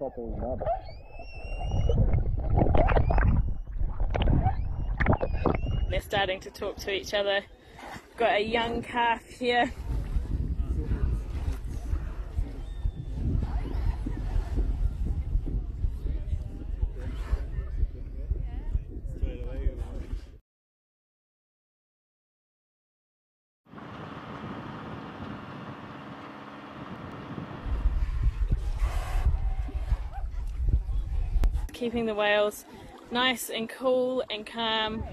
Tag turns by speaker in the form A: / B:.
A: couple's mum.
B: They're starting to talk to each other. Got a young calf here. Keeping the whales nice and cool and calm.